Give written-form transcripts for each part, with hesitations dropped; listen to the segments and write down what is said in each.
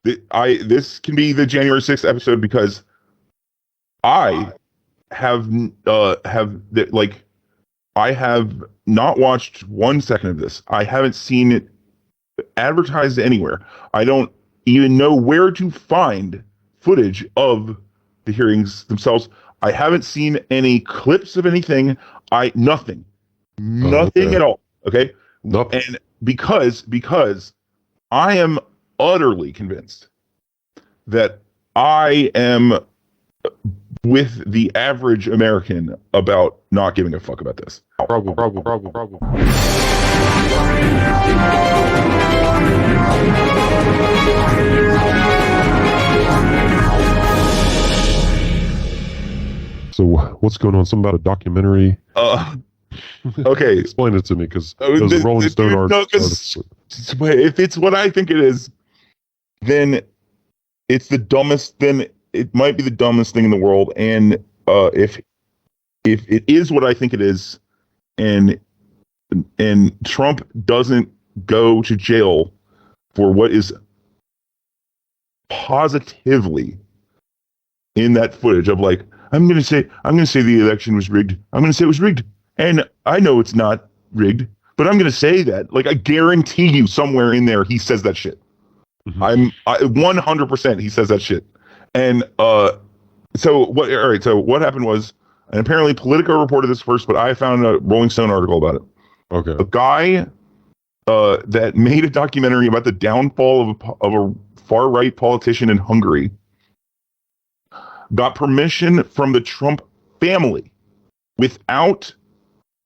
This can be the January 6th episode because I have I have not watched 1 second of this. I haven't seen it advertised anywhere. I don't even know where to find footage of the hearings themselves. I haven't seen any clips of anything. Nothing Okay. at all. Okay. Nope. And because I am utterly convinced that I am with the average American about not giving a fuck about this. Probably. So what's going on? Something about a documentary? Okay. Explain it to me, because those Rolling Stone articles. If it's what I think it is, then it's the dumbest. Then it might be the dumbest thing in the world. And if it is what I think it is, and Trump doesn't go to jail for what is positively in that footage of like, I'm gonna say the election was rigged. I'm gonna say it was rigged, and I know it's not rigged, but I'm gonna say that. Like, I guarantee you, somewhere in there, he says that shit. Mm-hmm. 100% he says that shit. And so what? All right. So what happened was, and apparently Politico reported this first, but I found a Rolling Stone article about it. Okay. A guy that made a documentary about the downfall of a far right politician in Hungary got permission from the Trump family without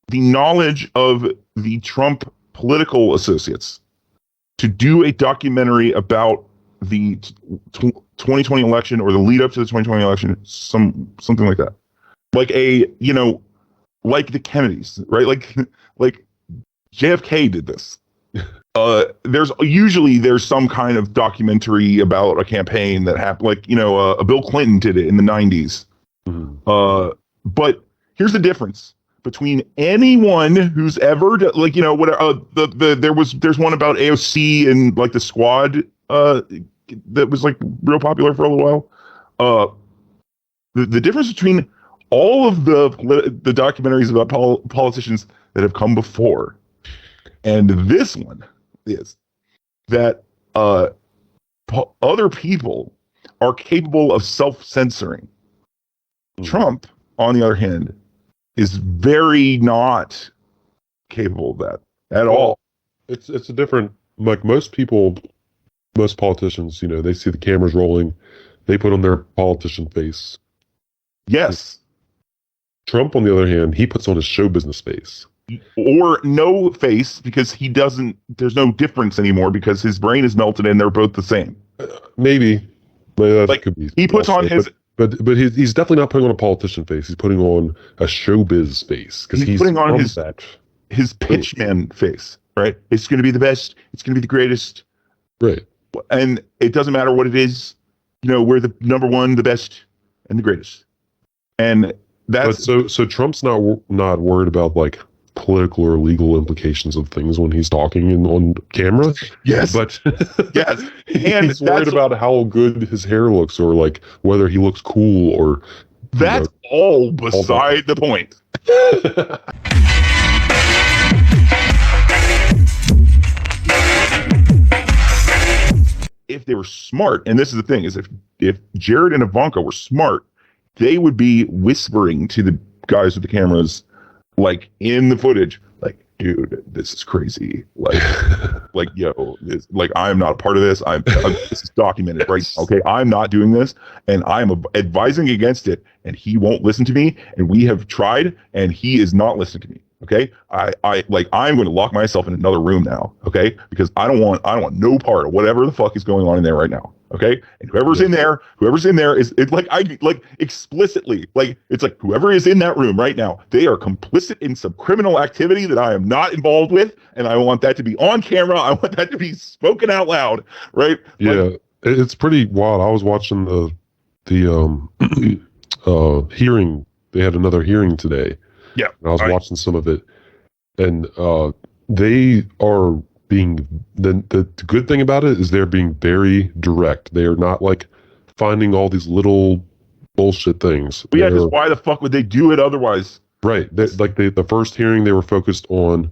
the knowledge of the Trump political associates to do a documentary about the 2020 election, or the lead up to the 2020 election, something like that. Like like the Kennedys, right? Like JFK did this. There's some kind of documentary about a campaign that happened, like, Bill Clinton did it in the 90s. Mm-hmm. But here's the difference between anyone who's ever there's one about AOC and like the Squad that was like real popular for a little while. The difference between all of the documentaries about politicians that have come before and this one is that other people are capable of self-censoring. Trump, on the other hand, is very not capable of that at all. It's a different, like most politicians, they see the cameras rolling, they put on their politician face. Yes. Trump, on the other hand, he puts on his show business face. Or no face, because there's no difference anymore because his brain is melted and they're both the same. Maybe that could be. He puts also, on his... But he's definitely not putting on a politician face. He's putting on a showbiz face, because he's putting on his pitchman face, right? It's going to be the best. It's going to be the greatest. Right. And it doesn't matter what it is. We're the number one, the best, and the greatest. And that's... But so Trump's not worried about like political or legal implications of things when he's talking on camera. Yes. But yes. And he's worried about how good his hair looks, or like whether he looks cool, or that's all beside the point. If they were smart, and this is the thing, is if Jared and Ivanka were smart, they would be whispering to the guys with the cameras, like in the footage, like, dude, this is crazy. Like, yo, I'm not a part of this. This is documented, right? Okay, I'm not doing this, and I'm advising against it, and he won't listen to me. And we have tried, and he is not listening to me. Okay, I'm going to lock myself in another room now. Okay, because I don't want no part of whatever the fuck is going on in there right now. Okay, and whoever's in there is explicitly, like, it's like whoever is in that room right now, they are complicit in some criminal activity that I am not involved with, and I want that to be on camera. I want that to be spoken out loud, right? Yeah, it's pretty wild. I was watching the hearing. They had another hearing today. Yeah, and I was watching some of it, and they are being the good thing about it is they're being very direct. They are not like finding all these little bullshit things. But yeah, because why the fuck would they do it otherwise? Right. The first hearing, they were focused on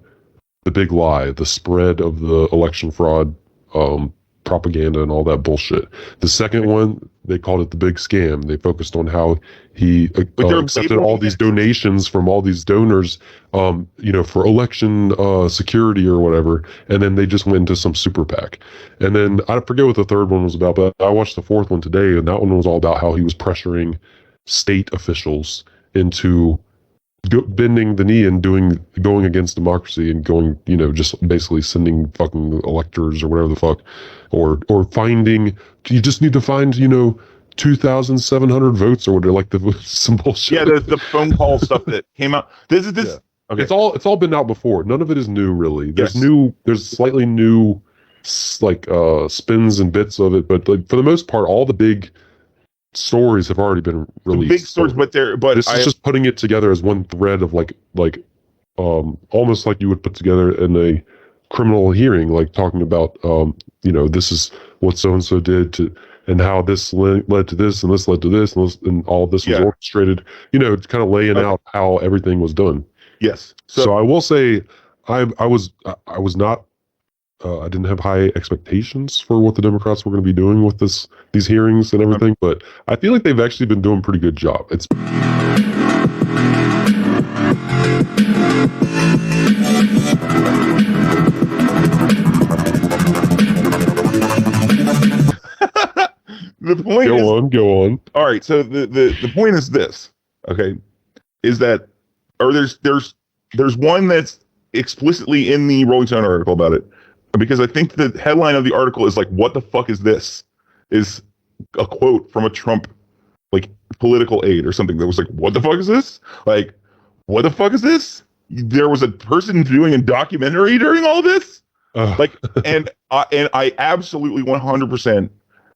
the big lie, the spread of the election fraud, propaganda, and all that bullshit. The second one, they called it the big scam. They focused on how he accepted all these donations from all these donors, for election security or whatever. And then they just went into some super PAC. And then I forget what the third one was about, but I watched the fourth one today, and that one was all about how he was pressuring state officials into bending the knee and going against democracy and going, just basically sending fucking electors or whatever the fuck, or finding, you just need to find, 2,700 votes or whatever, like some bullshit. Yeah, the phone call stuff that came out. This. Yeah. Okay. It's all been out before. None of it is new, really. There's slightly new, spins and bits of it, but like, for the most part, all the big stories have already been released. Big stories, but this is just putting it together as one thread of almost like you would put together in a criminal hearing, like talking about this is what so and so did to, and how this led to this, and this led to this, and all this was orchestrated. Kind of laying out how everything was done. Yes. So I will say, I was not. I didn't have high expectations for what the Democrats were going to be doing with these hearings and everything, but I feel like they've actually been doing a pretty good job. It's the point go on. All right, so the point is this, okay, is that, or there's one that's explicitly in the Rolling Stone article about it, because I think the headline of the article is like, "What the fuck is this?" Is a quote from a Trump political aide or something that was like, "What the fuck is this?" Like, what the fuck is this? There was a person doing a documentary during all this, and I absolutely 100%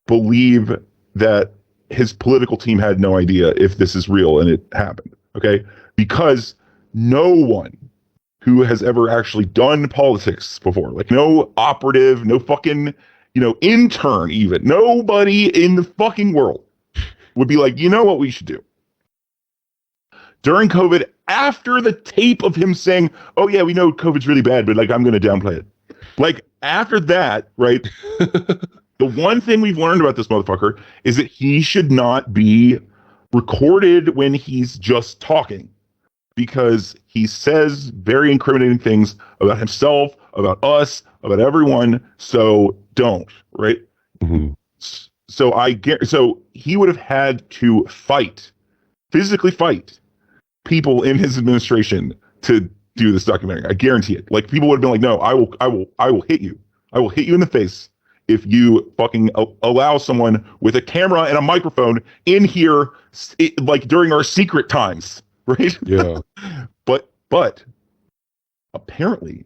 believe that his political team had no idea if this is real and it happened. Okay, because no one who has ever actually done politics before, like no operative, no fucking, intern, even nobody in the fucking world would be like, you know what we should do? During COVID, after the tape of him saying, "Oh yeah, we know COVID's really bad, but I'm going to downplay it." Like after that, right? The one thing we've learned about this motherfucker is that he should not be recorded when he's just talking, because he says very incriminating things about himself, about us, about everyone. So don't, right? Mm-hmm. So he would have had to physically fight people in his administration to do this documentary. I guarantee it. Like people would have been like, "No, I will hit you. I will hit you in the face if you fucking allow someone with a camera and a microphone in here, during our secret times." Right? Yeah. But apparently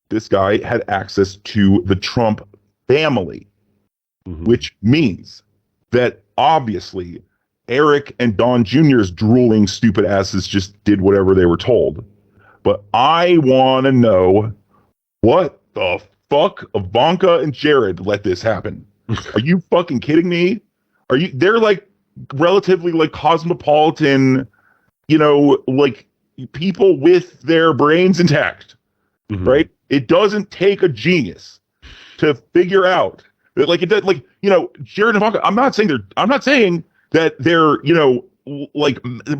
this guy had access to the Trump family, which means that obviously Eric and Don Jr.'s drooling stupid asses just did whatever they were told. But I want to know, what the fuck Ivanka and Jared let this happen? Are you fucking kidding me? They're relatively cosmopolitan, people with their brains intact, right? It doesn't take a genius to figure out that, Jared and Ivanka. I'm not saying that they're,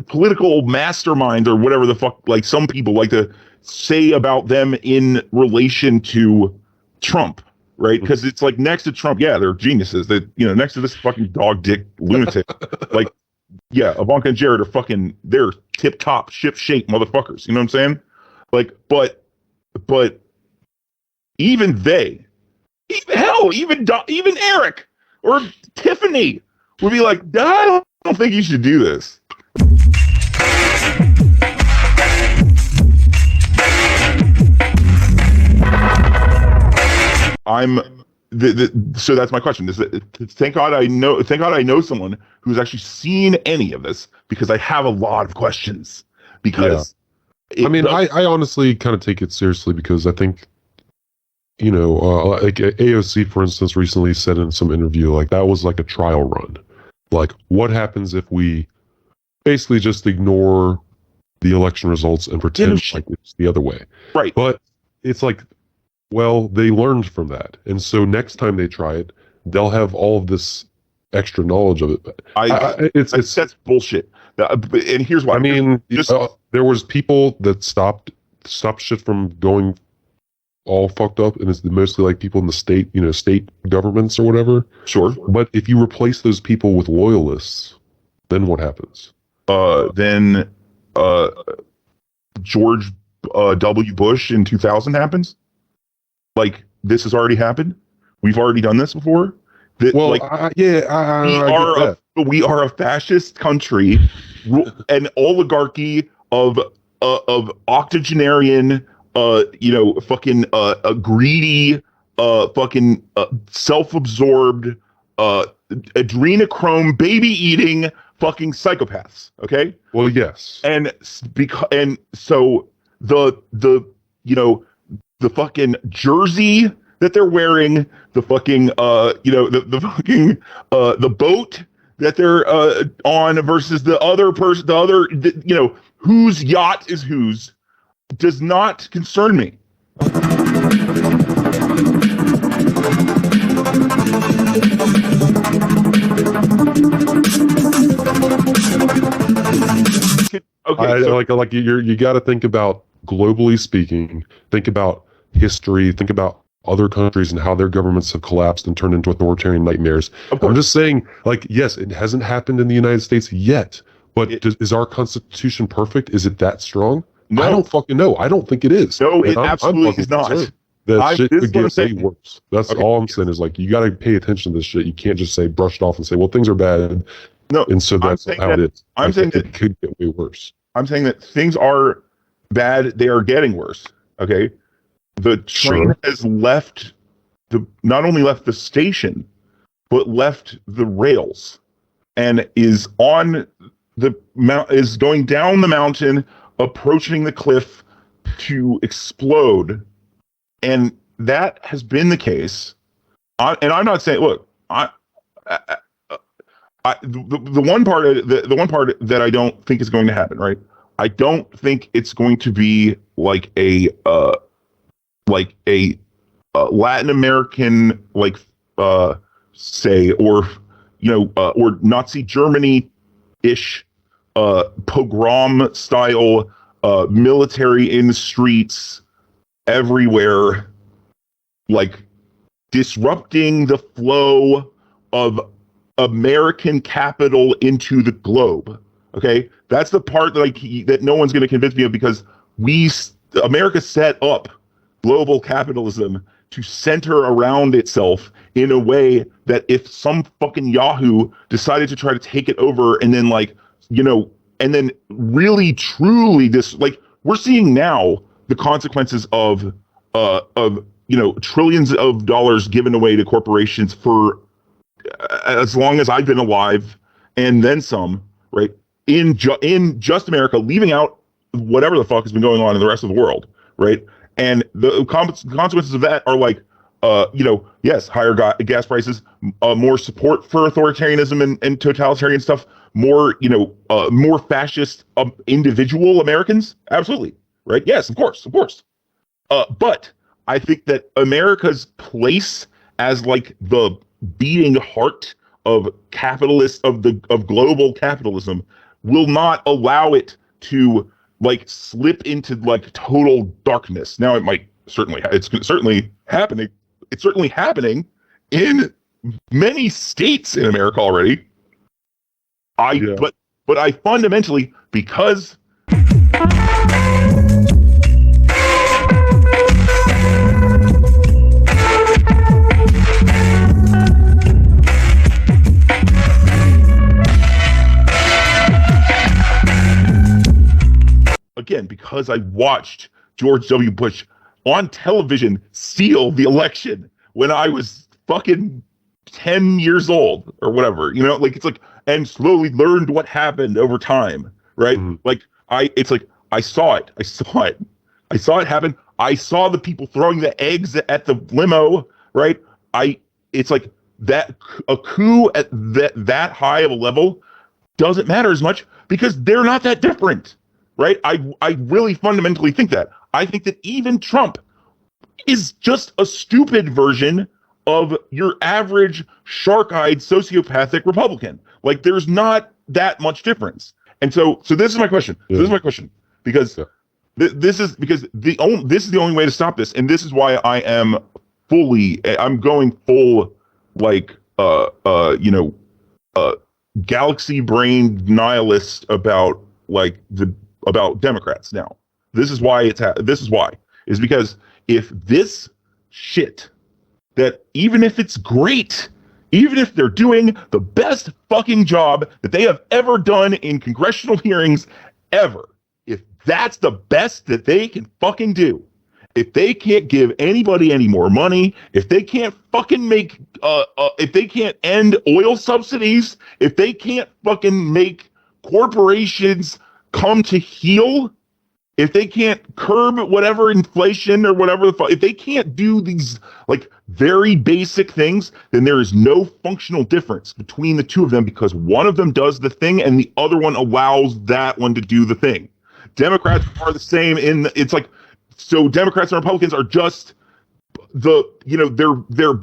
political masterminds or whatever the fuck, some people like to say about them in relation to Trump, right? Because it's next to Trump, yeah, they're geniuses. That, next to this fucking dog dick lunatic, yeah, Ivanka and Jared are they're tip top, ship shape motherfuckers. You know what I'm saying? But even they, even Eric or Tiffany would be like, "I don't think you should do this." So that's my question. Thank God I know someone who's actually seen any of this, because I have a lot of questions. Because I honestly kind of take it seriously, because I think like AOC, for instance, recently said in some interview, like that was like a trial run. Like, what happens if we basically just ignore the election results and pretend like it's the other way? Right. But it's like, well, they learned from that. And so next time they try it, they'll have all of this extra knowledge of it. That's bullshit. And here's why. I mean, there was people that stopped shit from going all fucked up, and it's mostly like people in the state, state governments or whatever. Sure. But if you replace those people with loyalists, then what happens? Then George W. Bush in 2000 happens. Like, this has already happened. We've already done this before. We are a fascist country, an oligarchy of octogenarian, fucking greedy, fucking self-absorbed, adrenochrome, baby-eating fucking psychopaths. Okay. Well, yes. And so the fucking jersey that they're wearing, the fucking the boat that they're on versus the other person, whose yacht is whose, does not concern me. Okay, so like you got to think about, globally speaking, think about history, think about other countries and how their governments have collapsed and turned into authoritarian nightmares. I'm just saying, like, yes, it hasn't happened in the United States yet, but is our Constitution perfect? Is it that strong? No. I don't fucking know. I don't think it is. No, it absolutely is not. That shit could get way worse. That's all I'm saying is, like, you got to pay attention to this shit. You can't just say, brush it off and say, well, things are bad. No, and so that's how it is. I'm saying that it could get way worse. I'm saying that things are bad. They are getting worse. Okay. The train has not only left the station, but left the rails, and is on the is going down the mountain, approaching the cliff to explode. And that has been the case. And I'm not saying, look, the one part that I don't think is going to happen, right? I don't think it's going to be like a Latin American, say, or Nazi Germany-ish pogrom style military in the streets everywhere, like disrupting the flow of American capital into the globe. Okay, that's the part that no one's going to convince me of, because America set up global capitalism to center around itself in a way that if some fucking Yahoo decided to try to take it over and then and then really truly we're seeing now the consequences of trillions of dollars given away to corporations for as long as I've been alive, and then some, right? In just America, leaving out whatever the fuck has been going on in the rest of the world, right? And the consequences of that are yes, higher gas prices, more support for authoritarianism and totalitarian stuff, more fascist individual Americans, absolutely, right? Yes, of course. But I think that America's place as the beating heart of global capitalism will not allow it to slip into total darkness. Now it's certainly happening. It's certainly happening in many states in America already. But I fundamentally, because because I watched George W. Bush on television seal the election when I was fucking 10 years old or whatever, and slowly learned what happened over time, right? Mm-hmm. I saw it happen. I saw the people throwing the eggs at the limo, right? It's like that a coup at that high of a level doesn't matter as much because they're not that different, right? I really fundamentally think that. I think that even Trump is just a stupid version of your average shark-eyed sociopathic Republican. Like there's not that much difference. And so this is my question. Yeah. So this is my question because this is the only way to stop this, and this is why I'm going full like galaxy brained nihilist about about Democrats now. This is why is because if this shit that even if it's great, even if they're doing the best fucking job that they have ever done in congressional hearings ever, if that's the best that they can fucking do, if they can't give anybody any more money, if they can't fucking make, if they can't end oil subsidies, if they can't fucking make corporations come to heel, if they can't curb whatever inflation or whatever if they can't do these like very basic things, then there is no functional difference between the two of them because one of them does the thing and the other one allows that one to do the thing. Democrats are the same it's like, so Democrats and Republicans are just they're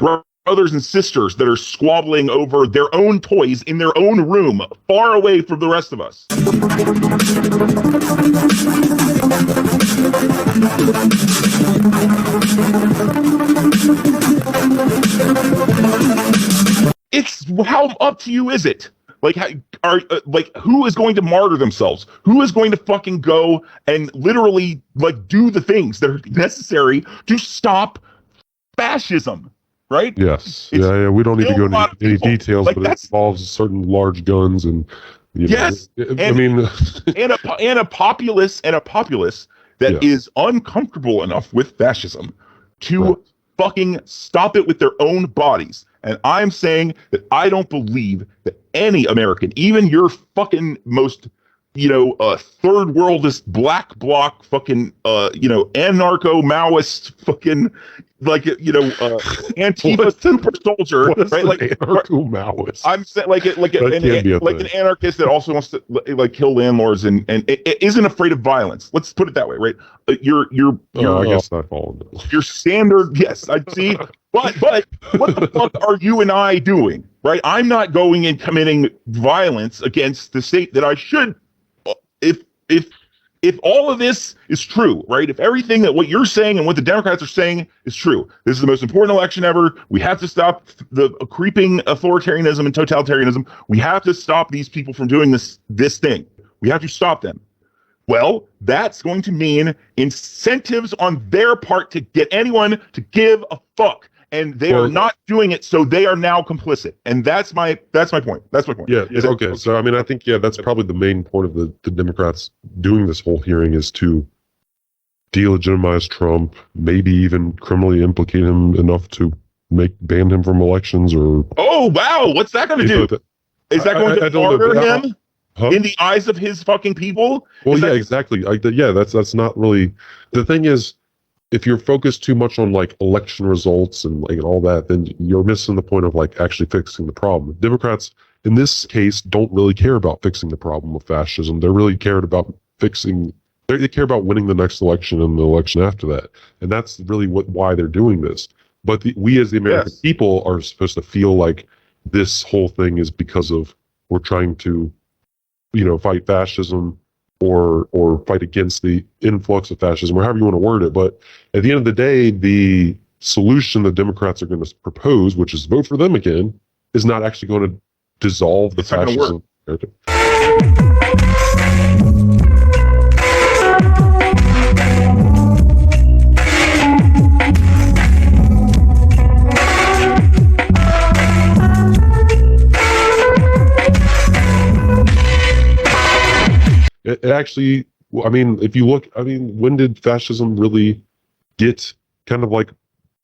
brothers and sisters that are squabbling over their own toys in their own room, far away from the rest of us. It's how up to you is it? Like, who is going to martyr themselves? Who is going to fucking go and literally like do the things that are necessary to stop fascism? Right? Yes. Yeah. We don't need to go into any details, like, but it involves certain large guns and yes. And a populace that is uncomfortable enough with fascism to fucking stop it with their own bodies. And I'm saying that I don't believe that any American, even your fucking most, third worldist black bloc fucking, anarcho-Maoist fucking, Antifa super soldier, right? Like anarcho-Maoist. I'm saying like an anarchist that also wants to like kill landlords and it isn't afraid of violence. Let's put it that way, right? I guess I followed it. Your standard, yes, I see. But what the fuck are you and I doing, right? I'm not going and committing violence against the state that I should. If all of this is true, right? If everything that what you're saying and what the Democrats are saying is true, this is the most important election ever. We have to stop the creeping authoritarianism and totalitarianism. We have to stop these people from doing this thing. We have to stop them. Well, that's going to mean incentives on their part to get anyone to give a fuck. And they are not doing it, so they are now complicit. And that's my point. That's my point. Yeah. Okay. So I mean, I think that's probably the main point of the Democrats doing this whole hearing is to delegitimize Trump, maybe even criminally implicate him enough to ban him from elections or. Oh wow! What's that going to do? Is that going to martyr him in the eyes of his fucking people? Well, exactly. That's not really the thing. Is if you're focused too much on like election results and like all that, then you're missing the point of like actually fixing the problem. Democrats in this case don't really care about fixing the problem of fascism. They're really cared about they care about winning the next election and the election after that. And that's really why they're doing this. But we as the American people are supposed to feel like this whole thing is because of we're trying to, fight fascism or fight against the influx of fascism, or however you want to word it. But at the end of the day, the solution the Democrats are going to propose, which is vote for them again, is not actually going to dissolve the fascism. It actually, I mean, if you look, I mean, when did fascism really get kind of like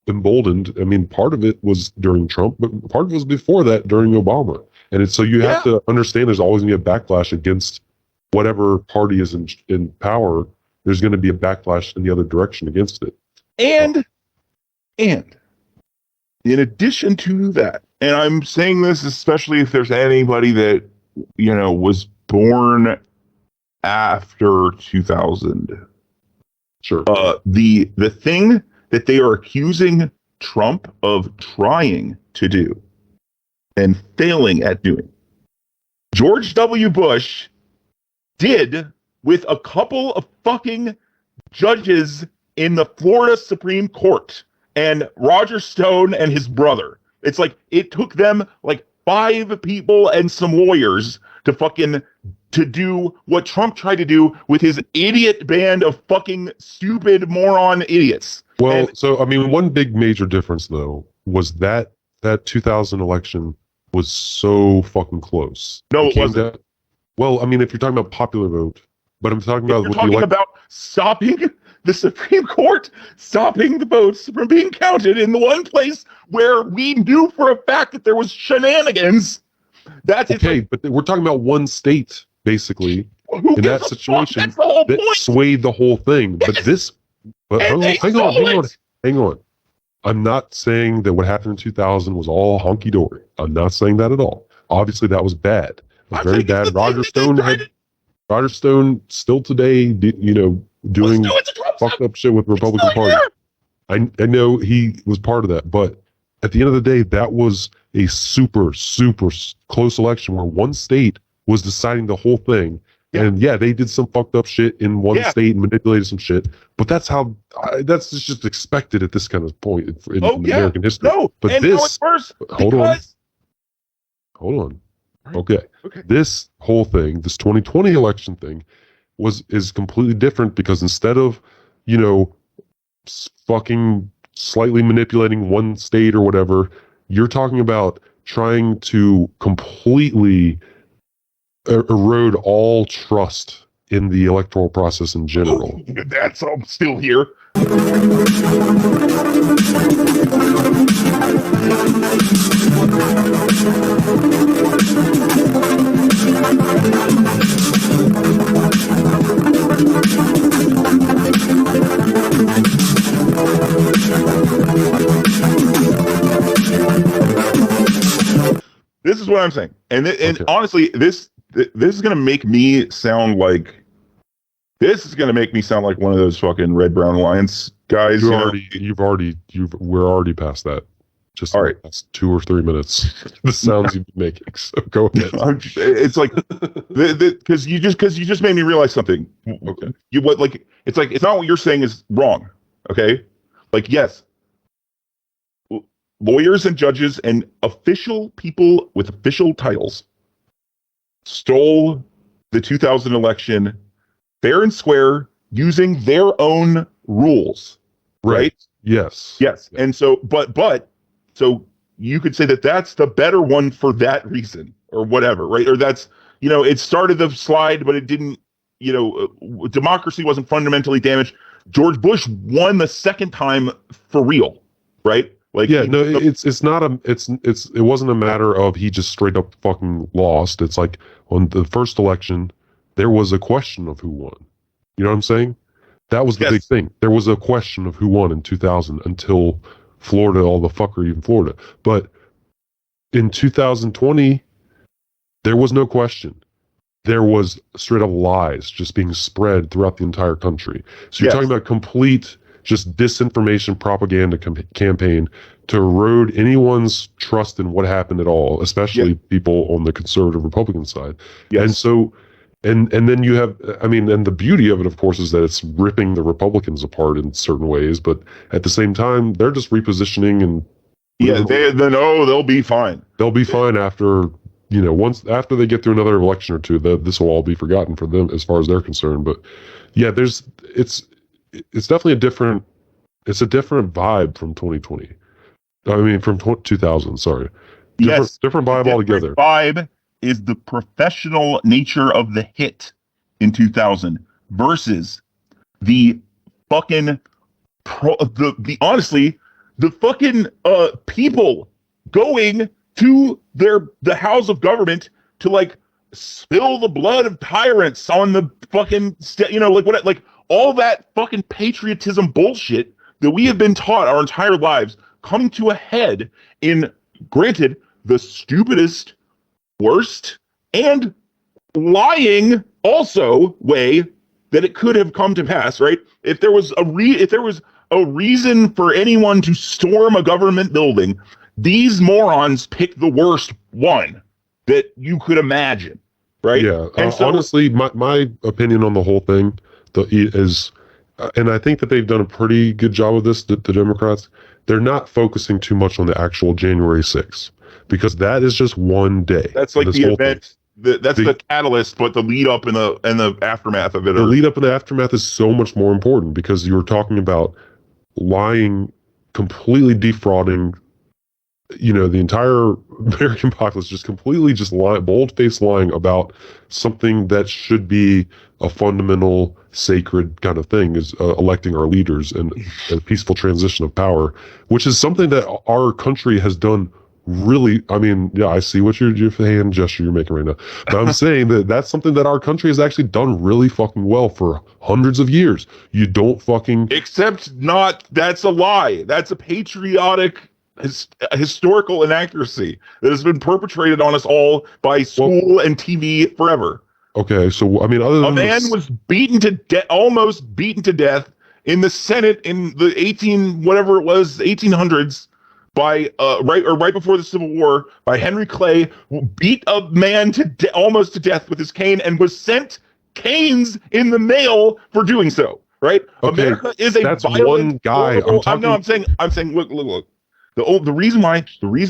emboldened? I mean, part of it was during Trump, but part of it was before that during Obama. And so you have to understand there's always going to be a backlash against whatever party is in power there's going to be a backlash in the other direction against it. And in addition to that, and I'm saying this especially if there's anybody that, was born after 2000. Sure. The thing that they are accusing Trump of trying to do and failing at doing, George W. Bush did with a couple of fucking judges in the Florida Supreme Court and Roger Stone and his brother. It's like it took them like 5 people and some lawyers to do what Trump tried to do with his idiot band of fucking stupid moron idiots. Well, so I mean, one big major difference though was that 2000 election was so fucking close. No, it wasn't. Well, I mean, if you're talking about popular vote, but I'm talking about about stopping the Supreme Court, stopping the votes from being counted in the one place where we knew for a fact that there was shenanigans. That's okay, but we're talking about one state basically in that situation That's the whole that point. swayed the whole thing. But this, but hang on. I'm not saying that what happened in 2000 was all hunky dory. I'm not saying that at all. Obviously, that was bad. It was very bad. Roger Stone still today, doing fucked up shit with the Republican Party. I know he was part of that, but at the end of the day, that was a super, super close election where one state was deciding the whole thing. Yeah. And yeah, they did some fucked up shit in one state and manipulated some shit, but that's just expected at this kind of point in American history. No, but and this, hold on. Okay. This whole thing, this 2020 election thing is completely different because instead of, fucking slightly manipulating one state or whatever, you're talking about trying to completely erode all trust in the electoral process in general. That's I'm still here. This is what I'm saying, and honestly, this is gonna make me sound like one of those fucking Red Brown Alliance guys. We're already past that. Just all right, that's 2 or 3 minutes. The sounds you've been making. So go ahead. It's like because you just made me realize something. Okay. It's not what you're saying is wrong. Okay, like yes. Lawyers and judges and official people with official titles stole the 2000 election fair and square using their own rules. Right? Yes. And so, so you could say that that's the better one for that reason or whatever, right? Or that's, it started the slide, but it didn't, democracy wasn't fundamentally damaged. George Bush won the second time for real, right? Like, yeah, no, it wasn't a matter of he just straight up fucking lost. It's like on the first election, there was a question of who won. You know what I'm saying? That was the big thing. There was a question of who won in 2000 until Florida, all the fuckery in Florida. But in 2020, there was no question. There was straight up lies just being spread throughout the entire country. So you're talking about complete just disinformation propaganda campaign to erode anyone's trust in what happened at all, especially people on the conservative Republican side. Yes. And so, and then you have, and the beauty of it, of course, is that it's ripping the Republicans apart in certain ways, but at the same time, they're just repositioning and they'll be fine. They'll be fine after, after they get through another election or two, this will all be forgotten for them as far as they're concerned. But yeah, it's definitely a different vibe from 2020. From 2000, sorry. Different vibe altogether. Vibe is the professional nature of the hit in 2000 versus the fucking honestly, the fucking people going to the house of government to like spill the blood of tyrants on the fucking all that fucking patriotism bullshit that we have been taught our entire lives coming to a head in, granted, the stupidest, worst, and lying also way that it could have come to pass, right? If there was a reason for anyone to storm a government building, these morons picked the worst one that you could imagine, right? Yeah, And so, honestly, my opinion on the whole thing is, and I think that they've done a pretty good job of this, the Democrats. They're not focusing too much on the actual January 6th, because that is just one day. that's like the event. That's the catalyst, but the lead up and the aftermath of it. The lead up and the aftermath is so much more important, because you're talking about lying, completely defrauding, the entire American populace, just completely just lying, bold-faced lying about something that should be a fundamental, sacred kind of thing, is electing our leaders and a peaceful transition of power, which is something that our country has done really. I mean, yeah, I see what your hand gesture you're making right now, but I'm saying that that's something that our country has actually done really fucking well for hundreds of years. You don't fucking... Except not, that's a lie. That's a patriotic historical inaccuracy that has been perpetrated on us all by school and TV forever. Okay, so I mean, other than a man was beaten to death, almost beaten to death in the Senate in the 1800s by right before the Civil War by Henry Clay, who beat a man to almost to death with his cane and was sent canes in the mail for doing so. Right? Okay, America is a that's violent, one guy. I'm saying, look. The reason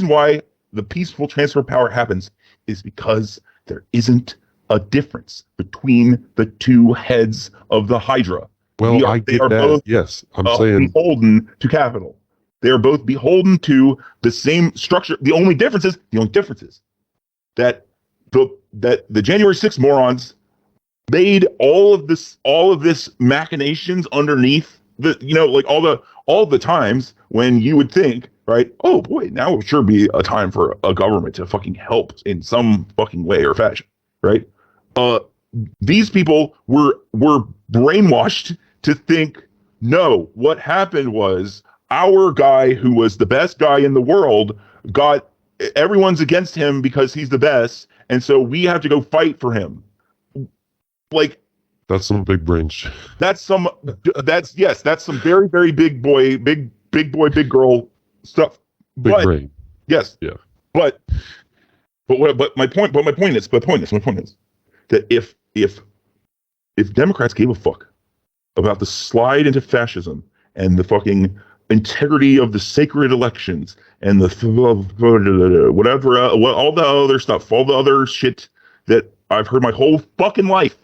why the peaceful transfer of power happens is because there isn't a difference between the two heads of the Hydra. Well, I get that. Both, yes, I'm saying beholden to capital. They are both beholden to the same structure. The only difference is that the January 6th morons made all of this machinations underneath all the times when you would think, right, oh boy, now would sure be a time for a government to fucking help in some fucking way or fashion, right? These people were brainwashed to think, no, what happened was our guy, who was the best guy in the world, everyone's against him because he's the best, and so we have to go fight for him. Like, that's some big brain shit. That's some very, very big boy, big girl stuff. Big brain. Yes. Yeah. But my point is that if Democrats gave a fuck about the slide into fascism and the fucking integrity of the sacred elections and the whatever, all the other stuff, all the other shit that I've heard my whole fucking life,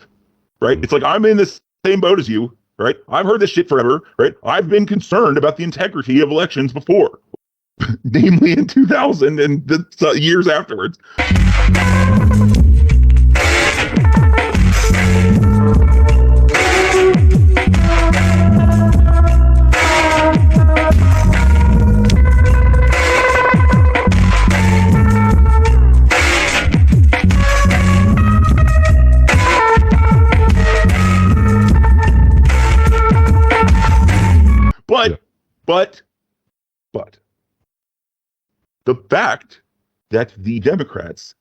right? It's like, I'm in the same boat as you, right? I've heard this shit forever, right? I've been concerned about the integrity of elections before, namely in 2000 and the years afterwards. But the fact that the Democrats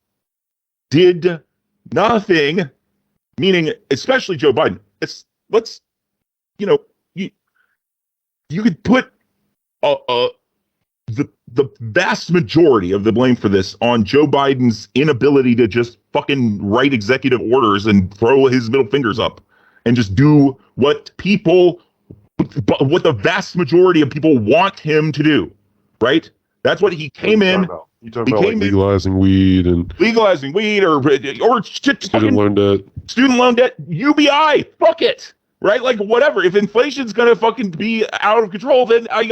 did nothing, meaning especially Joe Biden, you could put the vast majority of the blame for this on Joe Biden's inability to just fucking write executive orders and throw his middle fingers up and just do what the vast majority of people want him to do, right? That's what he came in. You talking about like legalizing weed or student loan debt, UBI, fuck it, right? Like, whatever. If inflation's gonna fucking be out of control, then I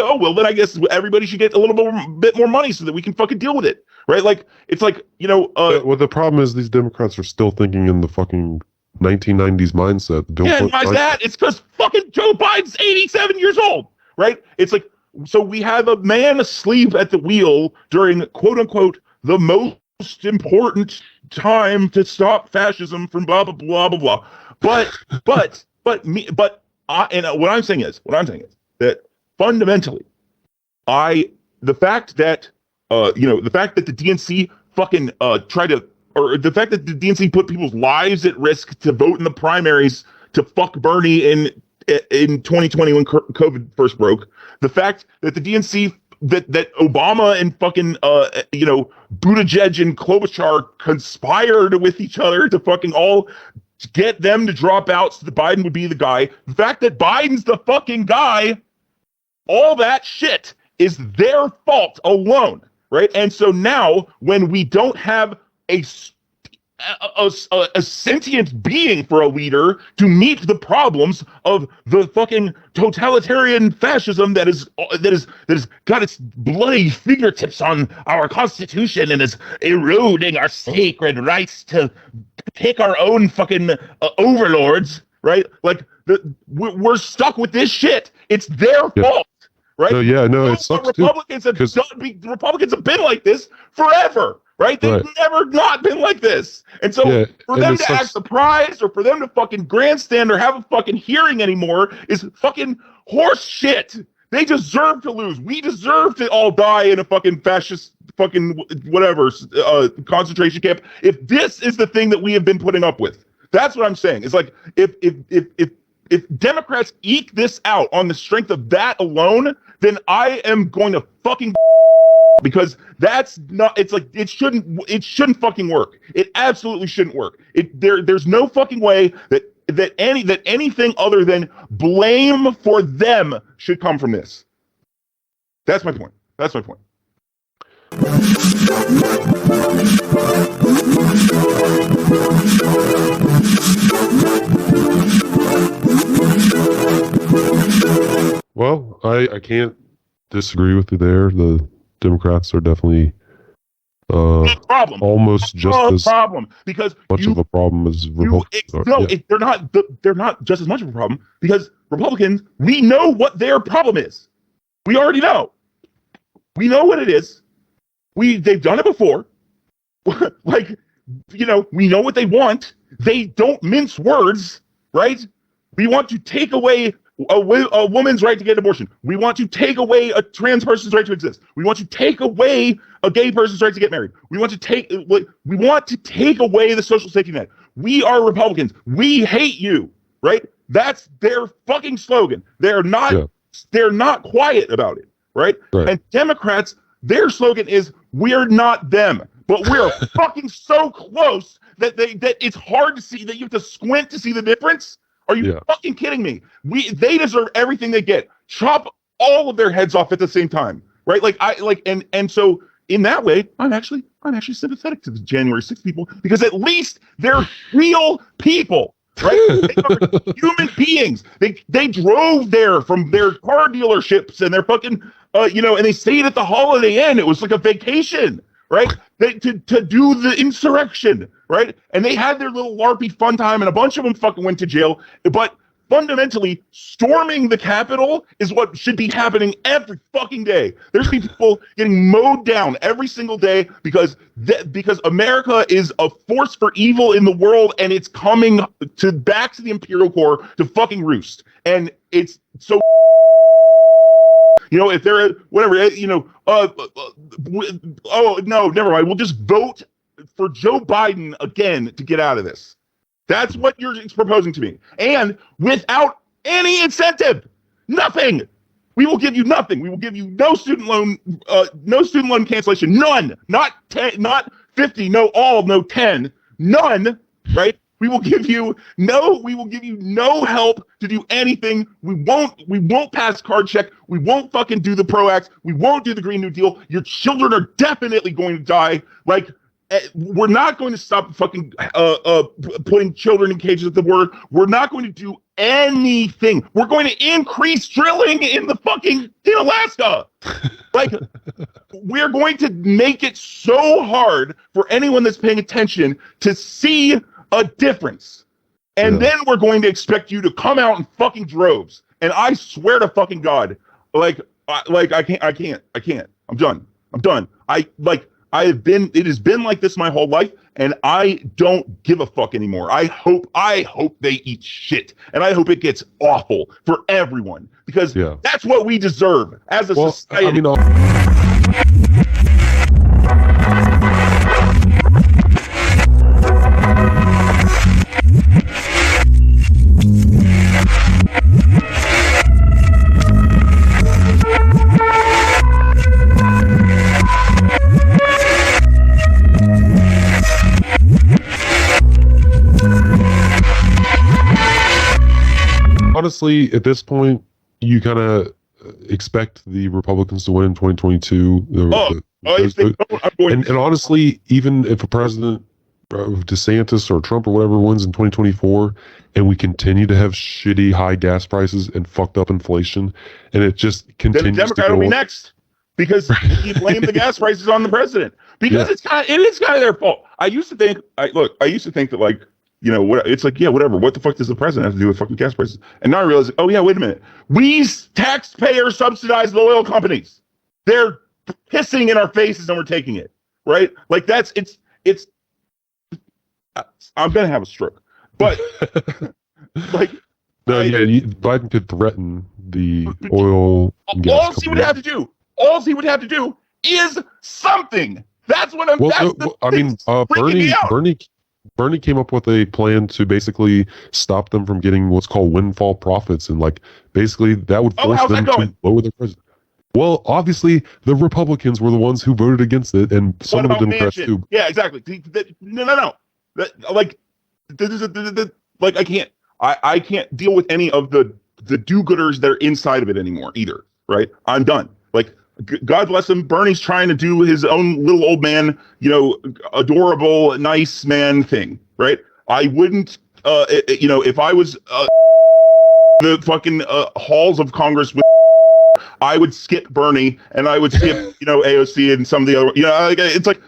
guess everybody should get a little bit more money so that we can fucking deal with it, right? Like, it's like, well, the problem is these Democrats are still thinking in the fucking 1990s mindset. And why is that? It's because fucking Joe Biden's 87 years old, right? It's like, so we have a man asleep at the wheel during, quote unquote, the most important time to stop fascism from blah blah blah blah blah. But what I'm saying is that fundamentally, the fact that the DNC fucking the fact that the DNC put people's lives at risk to vote in the primaries to fuck Bernie in 2020 when COVID first broke, the fact that the DNC that Obama and fucking Buttigieg and Klobuchar conspired with each other to fucking all get them to drop out so that Biden would be the guy. The fact that Biden's the fucking guy, all that shit is their fault alone, right? And so now when we don't have a sentient being for a leader to meet the problems of the fucking totalitarian fascism that is got its bloody fingertips on our Constitution and is eroding our sacred rights to pick our own fucking overlords, right? Like we're stuck with this shit. It's their fault, right? It sucks Republicans have been like this forever. Right? They've never not been like this. And so for them to act surprised or for them to fucking grandstand or have a fucking hearing anymore is fucking horse shit. They deserve to lose. We deserve to all die in a fucking fascist fucking whatever concentration camp if this is the thing that we have been putting up with. That's what I'm saying. It's like if Democrats eke this out on the strength of that alone, then I am going to fucking because that's not, it's like, it shouldn't fucking work. It absolutely shouldn't work. There's no fucking way that anything other than blame for them should come from this. That's my point. Well, I can't disagree with you there. The Democrats are definitely almost just as problem because much of a problem as Republicans. They're not just as much of a problem because Republicans, we know what their problem is. We already know. We know what it is. They've done it before. Like, we know what they want. They don't mince words, right? We want to take away a woman's right to get an abortion. We want to take away a trans person's right to exist. We want to take away a gay person's right to get married. We want to take away the social safety net. We are Republicans. We hate you, right? That's their fucking slogan. They're not quiet about it, right? And Democrats, their slogan is we're not them, but we're fucking so close that it's hard to see, that you have to squint to see the difference. Are you fucking kidding me? They deserve everything they get. Chop all of their heads off at the same time, right? And so in that way, I'm actually sympathetic to the January 6th people because at least they're real people, right? They are human beings. They drove there from their car dealerships and their fucking and they stayed at the Holiday Inn. It was like a vacation, right? To do the insurrection, right? And they had their little LARPy fun time, and a bunch of them fucking went to jail. But fundamentally, storming the Capitol is what should be happening every fucking day. There's people getting mowed down every single day because America is a force for evil in the world, and it's coming back to the Imperial Core to fucking roost. And it's so. If they're whatever, no, never mind. We'll just vote for Joe Biden again to get out of this. That's what you're proposing to me. And without any incentive, nothing. We will give you nothing. We will give you no student loan cancellation. None. Not 10, not 50, no all, no 10. None, right? We will give you no help to do anything. We won't pass card check. We won't fucking do the PRO Act. We won't do the Green New Deal. Your children are definitely going to die. Like, we're not going to stop fucking putting children in cages at the border. We're not going to do anything. We're going to increase drilling in Alaska. Like, we're going to make it so hard for anyone that's paying attention to see a difference. And then we're going to expect you to come out in fucking droves. And I swear to fucking God, I can't. I'm done. it has been like this my whole life, and I don't give a fuck anymore. I hope they eat shit, and I hope it gets awful for everyone, because that's what we deserve as a society. I mean, honestly, at this point, you kind of expect the Republicans to win in 2022. And honestly, even if a president, DeSantis or Trump or whatever, wins in 2024, and we continue to have shitty high gas prices and fucked up inflation, and it just continues, the Democrat will be next, because he blamed the gas prices on the president, because it is kind of their fault. I used to think that, like, you know, it's like, yeah, whatever. What the fuck does the president have to do with fucking gas prices? And now I realize, oh yeah, wait a minute. We taxpayers subsidize the oil companies. They're pissing in our faces and we're taking it, right? Like it's. I'm gonna have a stroke, but like, Biden could threaten the oil and gas all he would have to do is something. That's what I'm. Bernie came up with a plan to basically stop them from getting what's called windfall profits, and like basically that would force them to lower their president. Well, obviously the Republicans were the ones who voted against it, and some of the Democrats too. Yeah, exactly. No. Like I can't deal with any of the do-gooders that are inside of it anymore either. Right? I'm done. Like, God bless him. Bernie's trying to do his own little old man, you know, adorable, nice man thing, right? I wouldn't, if I was the fucking halls of Congress, I would skip Bernie and I would skip, AOC and some of the other, it's like,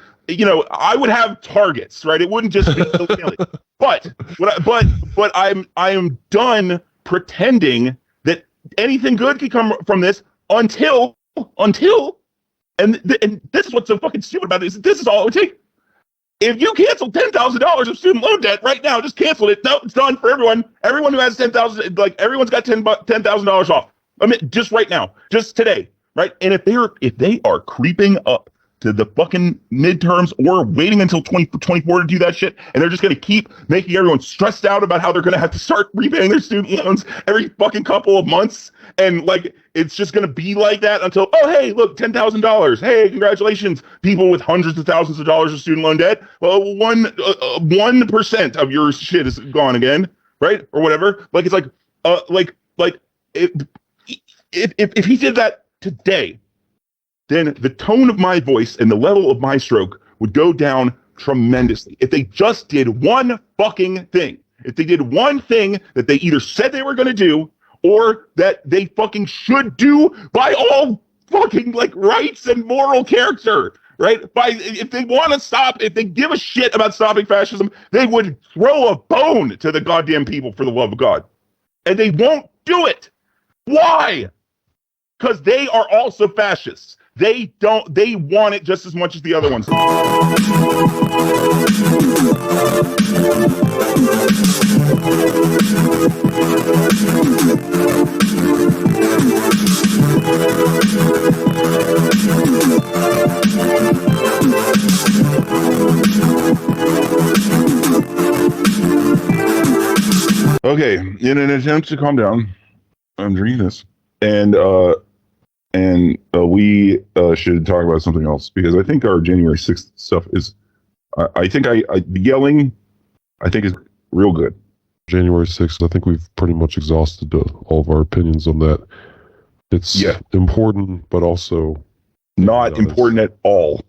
I would have targets, right? It wouldn't just be but I am done pretending that anything good could come from this until and this is what's so fucking stupid about this is all it would take. If you cancel $10,000 of student loan debt right now, just cancel it. No, it's done for everyone. Everyone who has 10,000, like, everyone's got $10,000 off. I mean, just right now, just today, right? And if they are creeping up to the fucking midterms or waiting until 2024 to do that shit, and they're just going to keep making everyone stressed out about how they're going to have to start repaying their student loans every fucking couple of months, and like it's just going to be like that until, oh hey, look, $10,000, hey, congratulations, people with hundreds of thousands of dollars of student loan debt. Well, 1% of your shit is gone again, right, or whatever. Like, it's like if he did that today, then the tone of my voice and the level of my stroke would go down tremendously. If they just did one fucking thing, if they did one thing that they either said they were going to do or that they fucking should do by all fucking like rights and moral character, right? If they want to stop, if they give a shit about stopping fascism, they would throw a bone to the goddamn people, for the love of God. And they won't do it. Why? Because they are also fascists. They want it just as much as the other ones. Okay, in an attempt to calm down, I'm drinking this, and we should talk about something else, because I think our January 6th stuff is, I think yelling, I think is real good. January 6th, I think we've pretty much exhausted all of our opinions on that. It's important, but also not important at all.